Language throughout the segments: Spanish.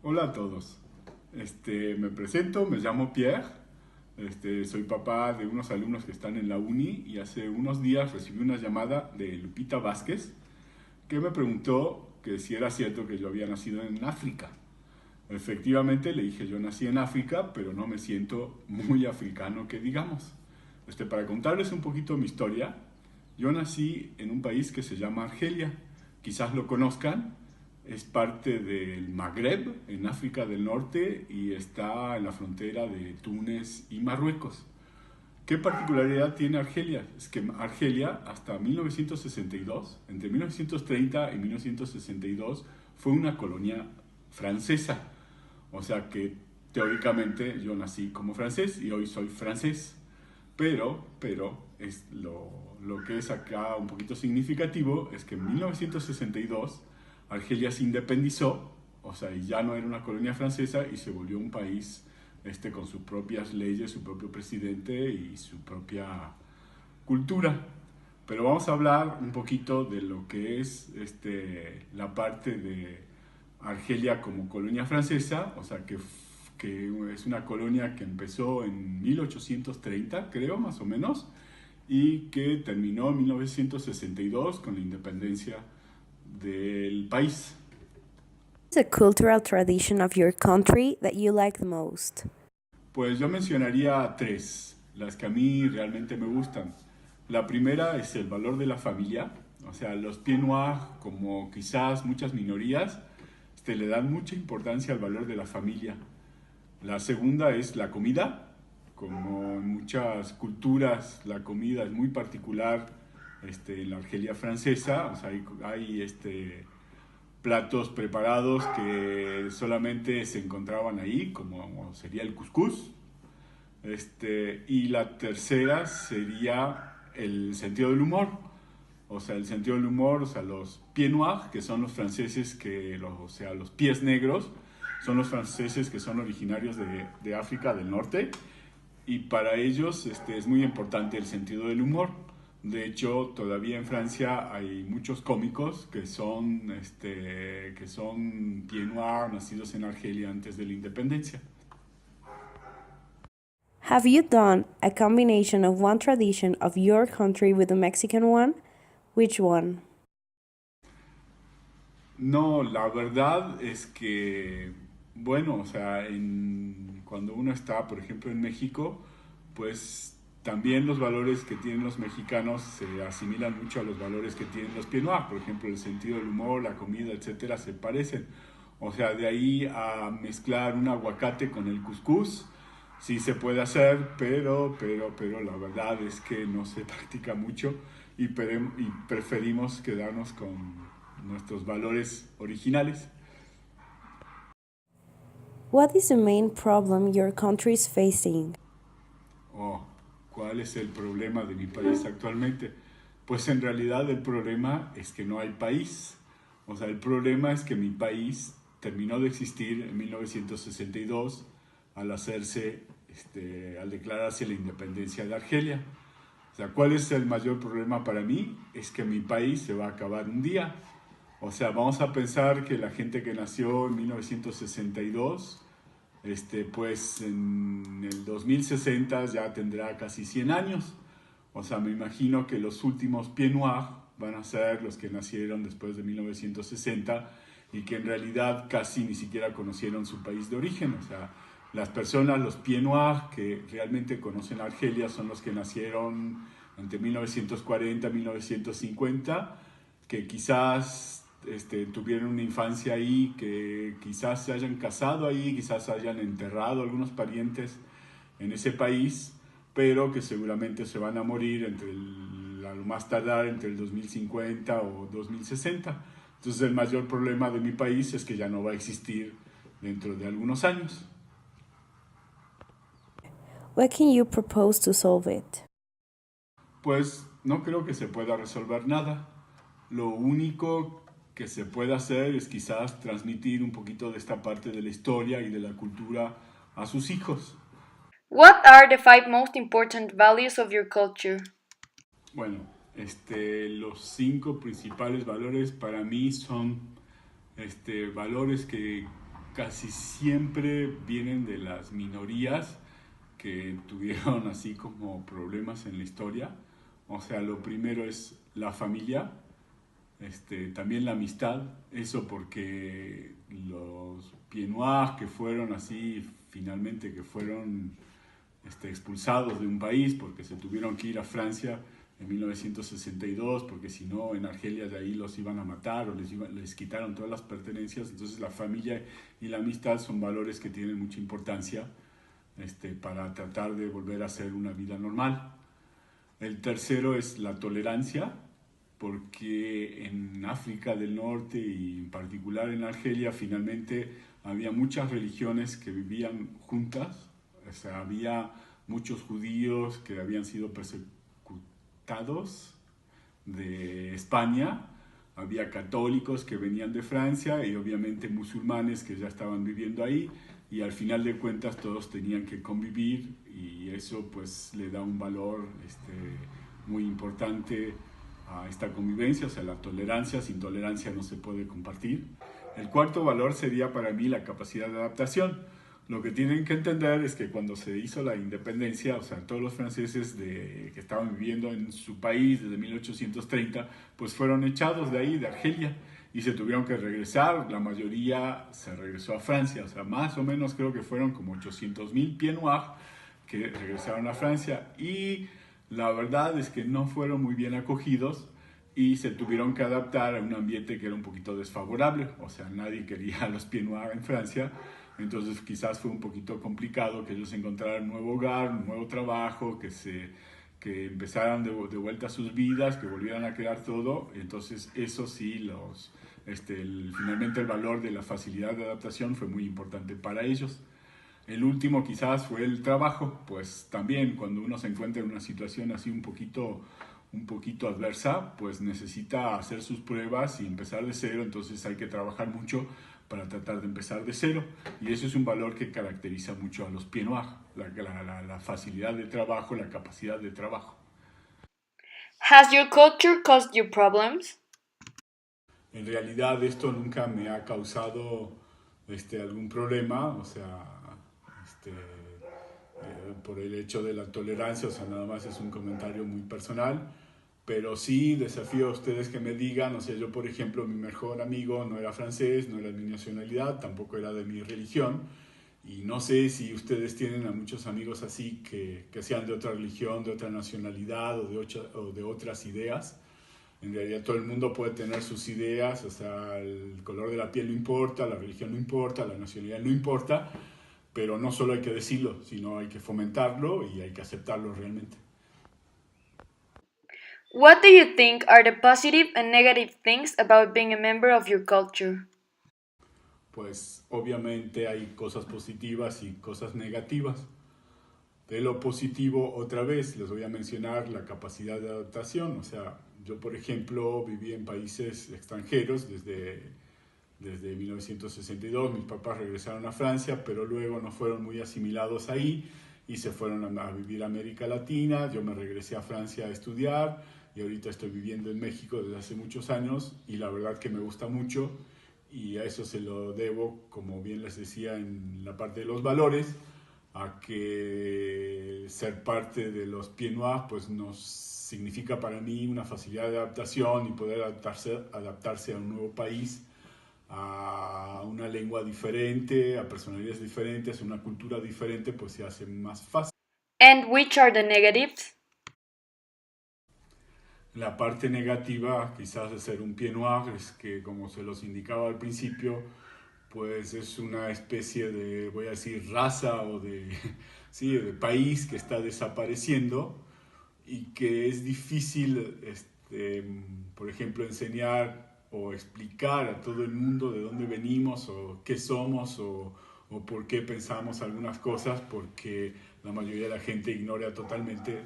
Hola a todos. Me presento, me llamo Pierre. Soy papá de unos alumnos que están en la uni y hace unos días recibí una llamada de Lupita Vázquez que me preguntó que si era cierto que yo había nacido en África. Efectivamente le dije yo nací en África, pero no me siento muy africano que digamos. Para contarles un poquito mi historia, yo nací en un país que se llama Argelia. Quizás lo conozcan, es parte del Magreb, en África del Norte, y está en la frontera de Túnez y Marruecos. ¿Qué particularidad tiene Argelia? Es que Argelia, hasta 1962, entre 1930 y 1962, fue una colonia francesa. O sea que teóricamente yo nací como francés y hoy soy francés. Pero lo que es acá un poquito significativo es que en 1962 Argelia se independizó, o sea, y ya no era una colonia francesa y se volvió un país con sus propias leyes, su propio presidente y su propia cultura. Pero vamos a hablar un poquito de lo que es la parte de Argelia como colonia francesa, o sea, que es una colonia que empezó en 1830, creo, más o menos, y que terminó en 1962 con la independencia del país. What's a cultural tradition of your country that you like the most? Pues yo mencionaría tres, las que a mí realmente me gustan. La primera es el valor de la familia, o sea, los pieds noirs, como quizás muchas minorías, le dan mucha importancia al valor de la familia. La segunda es la comida, como en muchas culturas la comida es muy particular en la Argelia francesa, o sea, hay platos preparados que solamente se encontraban ahí, como sería el couscous. Y la tercera sería el sentido del humor. O sea, el sentido del humor, o sea, los pieds noirs, que son los franceses, o sea, los pies negros, son los franceses que son originarios de África del Norte. Y para ellos es muy importante el sentido del humor. De hecho, todavía en Francia hay muchos cómicos que son pieds noirs, nacidos en Argelia antes de la independencia. Have you done a combination of one tradition of your country with the Mexican one? Which one? No, la verdad es que, bueno, o sea, cuando uno está, por ejemplo, en México, pues también los valores que tienen los mexicanos se asimilan mucho a los valores que tienen los pienois. Por ejemplo, el sentido del humor, la comida, etcétera, se parecen. O sea, de ahí a mezclar un aguacate con el cuscús, sí se puede hacer, pero la verdad es que no se practica mucho y preferimos quedarnos con nuestros valores originales. What is the main problem your country is facing? Oh, ¿cuál es el problema de mi país actualmente? Pues en realidad el problema es que no hay país. O sea, el problema es que mi país terminó de existir en 1962 al al declararse la independencia de Argelia. O sea, ¿cuál es el mayor problema para mí? Es que mi país se va a acabar un día. O sea, vamos a pensar que la gente que nació en 1962, pues en el 2060 ya tendrá casi 100 años. O sea, me imagino que los últimos pieds noirs van a ser los que nacieron después de 1960 y que en realidad casi ni siquiera conocieron su país de origen. O sea, las personas, los pieds noirs que realmente conocen Argelia son los que nacieron entre 1940 y 1950, que quizás tuvieron una infancia ahí, que quizás se hayan casado ahí, quizás hayan enterrado algunos parientes en ese país, pero que seguramente se van a morir a lo más tardar entre el 2050 o 2060. Entonces el mayor problema de mi país es que ya no va a existir dentro de algunos años. What can you propose to solve it? Pues no creo que se pueda resolver nada. Lo único que se puede hacer es quizás transmitir un poquito de esta parte de la historia y de la cultura a sus hijos. What are the five most important values of your culture? Bueno, los cinco principales valores para mí son valores que casi siempre vienen de las minorías que tuvieron así como problemas en la historia. O sea, lo primero es la familia, también la amistad, eso porque los pieds noirs que fueron así, finalmente que fueron expulsados de un país porque se tuvieron que ir a Francia en 1962, porque si no en Argelia de ahí los iban a matar o les quitaron todas las pertenencias. Entonces la familia y la amistad son valores que tienen mucha importancia para tratar de volver a hacer una vida normal. El tercero es la tolerancia, porque en África del Norte y en particular en Argelia finalmente había muchas religiones que vivían juntas. O sea, había muchos judíos que habían sido perseguidos de España, había católicos que venían de Francia y obviamente musulmanes que ya estaban viviendo ahí, y al final de cuentas todos tenían que convivir, y eso pues le da un valor muy importante a esta convivencia. O sea, la tolerancia, sin tolerancia no se puede compartir. El cuarto valor sería para mí la capacidad de adaptación. Lo que tienen que entender es que cuando se hizo la independencia, o sea, todos los franceses que estaban viviendo en su país desde 1830, pues fueron echados de ahí, de Argelia, y se tuvieron que regresar. La mayoría se regresó a Francia. O sea, más o menos creo que fueron como 800,000 pieds noirs que regresaron a Francia, y la verdad es que no fueron muy bien acogidos y se tuvieron que adaptar a un ambiente que era un poquito desfavorable. O sea, nadie quería a los pieds noirs en Francia, entonces quizás fue un poquito complicado que ellos encontraran un nuevo hogar, un nuevo trabajo, que empezaran de vuelta sus vidas, que volvieran a crear todo. Entonces eso sí, finalmente el valor de la facilidad de adaptación fue muy importante para ellos. El último quizás fue el trabajo. Pues también cuando uno se encuentra en una situación así un poquito adversa, pues necesita hacer sus pruebas y empezar de cero. Entonces hay que trabajar mucho para tratar de empezar de cero, y eso es un valor que caracteriza mucho a los pieds noirs, la facilidad de trabajo, la capacidad de trabajo. Has your culture caused you problems? En realidad esto nunca me ha causado algún problema. O sea, por el hecho de la tolerancia. O sea, nada más es un comentario muy personal, pero sí desafío a ustedes que me digan. O sea, yo por ejemplo, mi mejor amigo no era francés, no era de mi nacionalidad, tampoco era de mi religión, y no sé si ustedes tienen a muchos amigos así que sean de otra religión, de otra nacionalidad o de otras ideas. En realidad todo el mundo puede tener sus ideas. O sea, el color de la piel no importa, la religión no importa, la nacionalidad no importa, pero no solo hay que decirlo, sino hay que fomentarlo y hay que aceptarlo realmente. What do you think are the positive and negative things about being a member of your culture? Pues obviamente hay cosas positivas y cosas negativas. De lo positivo, otra vez, les voy a mencionar la capacidad de adaptación. O sea, yo por ejemplo viví en países extranjeros desde 1962. Mis papás regresaron a Francia, pero luego no fueron muy asimilados ahí y se fueron a vivir a América Latina. Yo me regresé a Francia a estudiar y ahorita estoy viviendo en México desde hace muchos años, y la verdad que me gusta mucho, y a eso se lo debo, como bien les decía en la parte de los valores, a que ser parte de los pieds noirs pues nos significa para mí una facilidad de adaptación y poder adaptarse a un nuevo país, a una lengua diferente, a personalidades diferentes, a una cultura diferente, pues se hace más fácil. And which are the negatives? La parte negativa quizás de ser un pied noir es que, como se los indicaba al principio, pues es una especie de, voy a decir, raza o sí, de país que está desapareciendo, y que es difícil, por ejemplo, enseñar o explicar a todo el mundo de dónde venimos o qué somos, o por qué pensamos algunas cosas, porque la mayoría de la gente ignora totalmente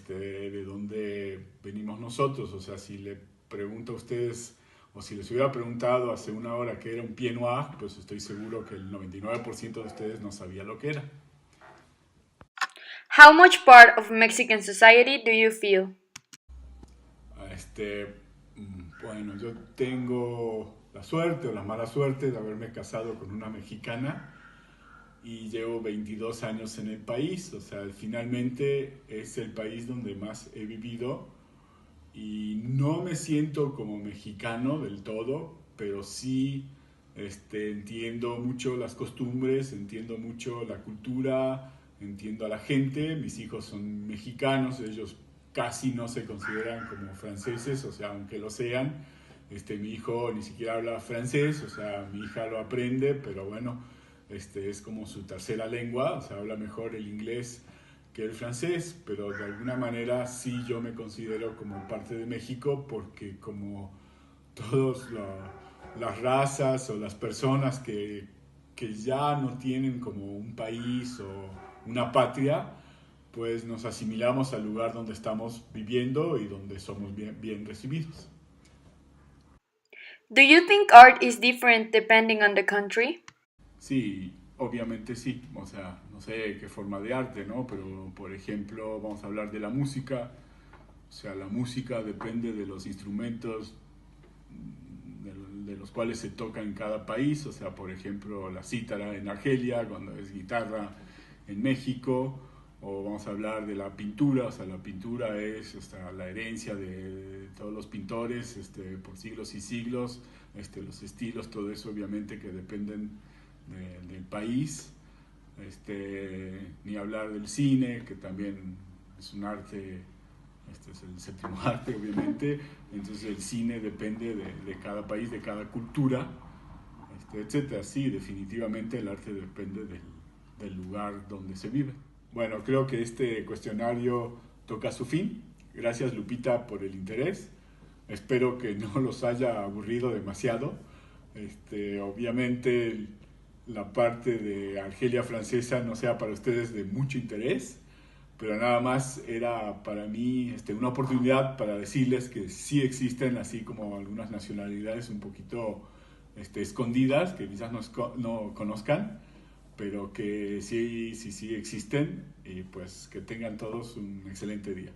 de dónde venimos nosotros. O sea, si le pregunto a ustedes, o si les hubiera preguntado hace una hora qué era un pied noir, pues estoy seguro que el 99% de ustedes no sabía lo que era. How much part of Mexican society do you feel? Bueno, yo tengo la suerte o la mala suerte de haberme casado con una mexicana y llevo 22 años en el país, o sea, finalmente es el país donde más he vivido y no me siento como mexicano del todo, pero sí entiendo mucho las costumbres, entiendo mucho la cultura, entiendo a la gente. Mis hijos son mexicanos, ellos casi no se consideran como franceses, o sea, aunque lo sean. Mi hijo ni siquiera habla francés, o sea, mi hija lo aprende, pero bueno, es como su tercera lengua, o sea, habla mejor el inglés que el francés, pero de alguna manera sí yo me considero como parte de México porque como todas las razas o las personas que ya no tienen como un país o una patria, pues nos asimilamos al lugar donde estamos viviendo y donde somos bien recibidos. Do you think art is different depending on the country? Sí, obviamente sí, o sea, no sé qué forma de arte, ¿no? Pero por ejemplo, vamos a hablar de la música, o sea, la música depende de los instrumentos de los cuales se toca en cada país, o sea, por ejemplo, la cítara en Argelia, cuando es guitarra en México, o vamos a hablar de la pintura, o sea, la pintura es la herencia de todos los pintores por siglos y siglos, los estilos, todo eso obviamente que dependen del país, ni hablar del cine, que también es un arte, este es el séptimo arte obviamente, entonces el cine depende de cada país, de cada cultura, etcétera. Sí, definitivamente el arte depende del lugar donde se vive. Bueno, creo que este cuestionario toca su fin. Gracias Lupita por el interés. Espero que no los haya aburrido demasiado. Obviamente la parte de Argelia francesa no sea para ustedes de mucho interés, pero nada más era para mí una oportunidad para decirles que sí existen, así como algunas nacionalidades un poquito escondidas, que quizás no conozcan, pero que sí existen, y pues que tengan todos un excelente día.